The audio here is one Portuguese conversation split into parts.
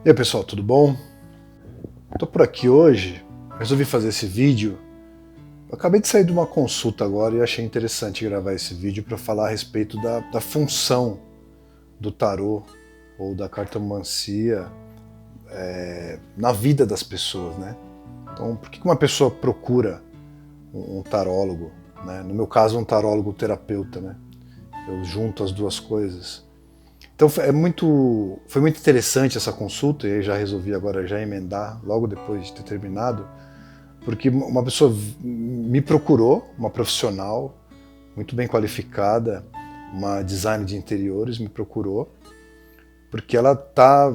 E aí pessoal, tudo bom? Estou por aqui hoje, resolvi fazer esse vídeo. Eu acabei de sair de uma consulta agora e achei interessante gravar esse vídeo para falar a respeito da função do tarô ou da cartomancia na vida das pessoas, né? Então, por que uma pessoa procura um tarólogo, né? No meu caso, um tarólogo terapeuta, né? Eu junto as duas coisas. Então foi muito interessante essa consulta, e aí já resolvi agora já emendar logo depois de ter terminado, porque uma pessoa me procurou, uma profissional muito bem qualificada, uma designer de interiores, me procurou, porque ela está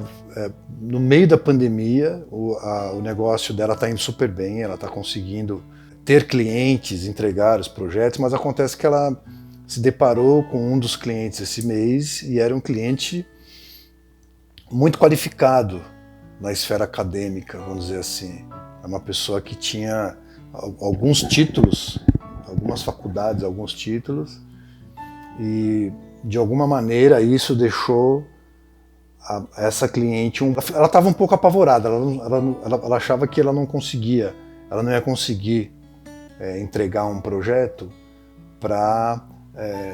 no meio da pandemia, o negócio dela está indo super bem, ela está conseguindo ter clientes, entregar os projetos, mas acontece que ela se deparou com um dos clientes esse mês e era um cliente muito qualificado na esfera acadêmica, vamos dizer assim. É uma pessoa que tinha alguns títulos, algumas faculdades, alguns títulos, e de alguma maneira isso deixou essa cliente, ela estava um pouco apavorada, ela achava que ela não ia conseguir entregar um projeto para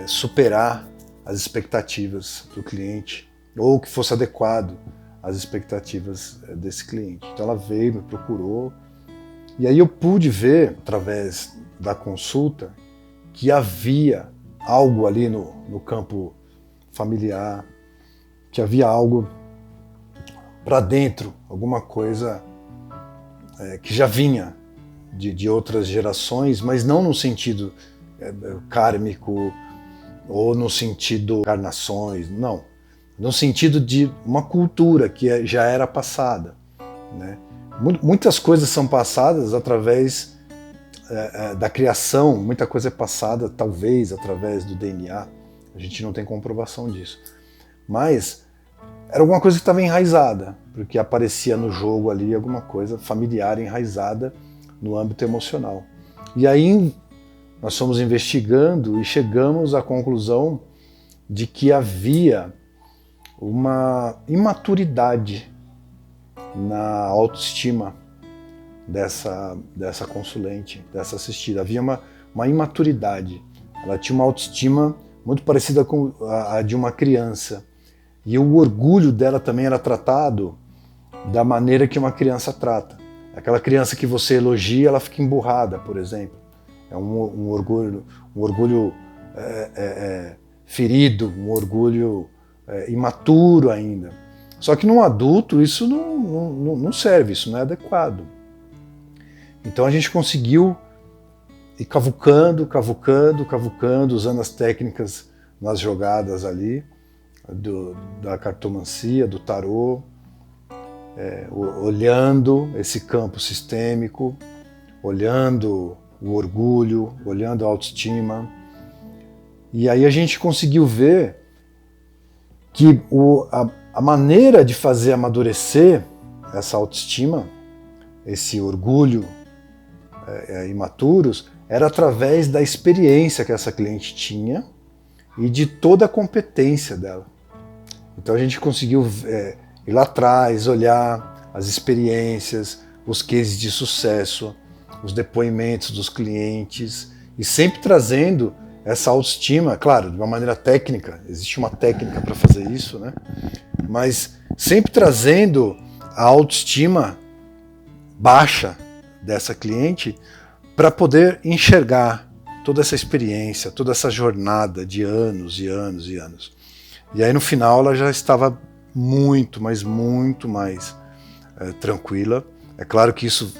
superar as expectativas do cliente, ou que fosse adequado às expectativas desse cliente. Então ela veio, me procurou, e aí eu pude ver, através da consulta, que havia algo ali no campo familiar, que havia algo para dentro, alguma coisa que já vinha de outras gerações, mas não no sentido kármico ou no sentido encarnações, não. No sentido de uma cultura que já era passada, né? Muitas coisas são passadas através da criação, muita coisa é passada talvez através do DNA, a gente não tem comprovação disso. Mas era alguma coisa que estava enraizada, porque aparecia no jogo ali alguma coisa familiar enraizada no âmbito emocional. E aí nós fomos investigando e chegamos à conclusão de que havia uma imaturidade na autoestima dessa consulente, dessa assistida. Havia uma imaturidade. Ela tinha uma autoestima muito parecida com a de uma criança. E o orgulho dela também era tratado da maneira que uma criança trata. Aquela criança que você elogia, ela fica emburrada, por exemplo. É um orgulho ferido, um orgulho imaturo ainda. Só que num adulto isso não serve, isso não é adequado. Então a gente conseguiu ir cavucando, usando as técnicas nas jogadas ali, da cartomancia, do tarô, olhando esse campo sistêmico, olhando o orgulho, olhando a autoestima. E aí a gente conseguiu ver que a maneira de fazer amadurecer essa autoestima, esse orgulho imaturos, era através da experiência que essa cliente tinha e de toda a competência dela. Então a gente conseguiu ir lá atrás, olhar as experiências, os cases de sucesso, os depoimentos dos clientes, e sempre trazendo essa autoestima, claro, de uma maneira técnica, existe uma técnica para fazer isso, né? Mas sempre trazendo a autoestima baixa dessa cliente para poder enxergar toda essa experiência, toda essa jornada de anos e anos e anos. E aí no final ela já estava muito, mas muito mais tranquila. É claro que isso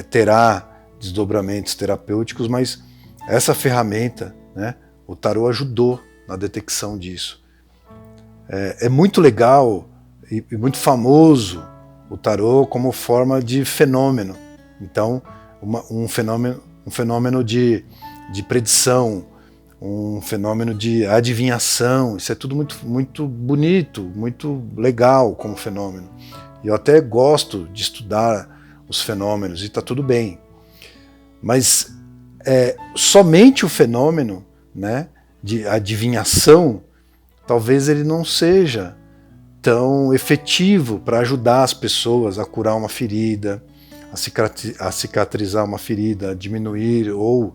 terá desdobramentos terapêuticos, mas essa ferramenta, né, o tarô ajudou na detecção disso. É muito legal e muito famoso o tarô como forma de fenômeno. Então, um fenômeno de predição, um fenômeno de adivinhação, isso é tudo muito bonito, muito legal como fenômeno. E eu até gosto de estudar os fenômenos e está tudo bem. Mas somente o fenômeno, né, de adivinhação, talvez ele não seja tão efetivo para ajudar as pessoas a curar uma ferida, a cicatrizar uma ferida, a diminuir ou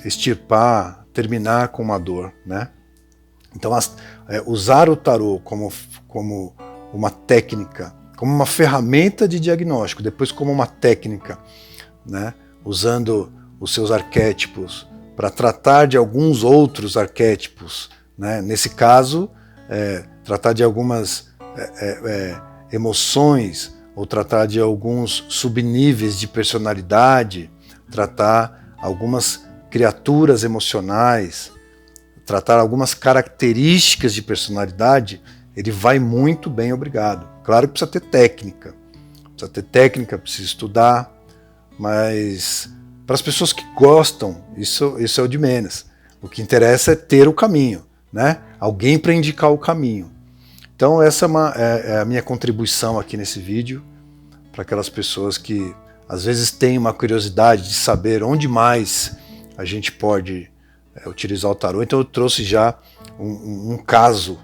extirpar, terminar com uma dor, né? Então, usar o tarô como uma técnica, como uma ferramenta de diagnóstico, depois como uma técnica, né? Usando os seus arquétipos para tratar de alguns outros arquétipos, né? Nesse caso, tratar de algumas emoções, ou tratar de alguns subníveis de personalidade, tratar algumas criaturas emocionais, tratar algumas características de personalidade, ele vai muito bem, obrigado. Claro que precisa ter técnica, precisa estudar, mas para as pessoas que gostam, isso é o de menos. O que interessa é ter o caminho, né? Alguém para indicar o caminho. Então essa é a minha contribuição aqui nesse vídeo, para aquelas pessoas que às vezes têm uma curiosidade de saber onde mais a gente pode utilizar o tarô. Então eu trouxe já um caso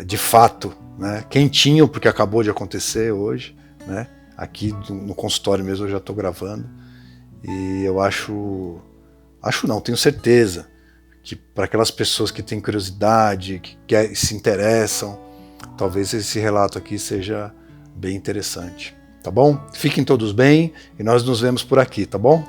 de fato, né, quentinho, porque acabou de acontecer hoje, né, aqui no consultório mesmo eu já estou gravando, e eu tenho certeza que para aquelas pessoas que têm curiosidade, que se interessam, talvez esse relato aqui seja bem interessante, tá bom? Fiquem todos bem e nós nos vemos por aqui, tá bom?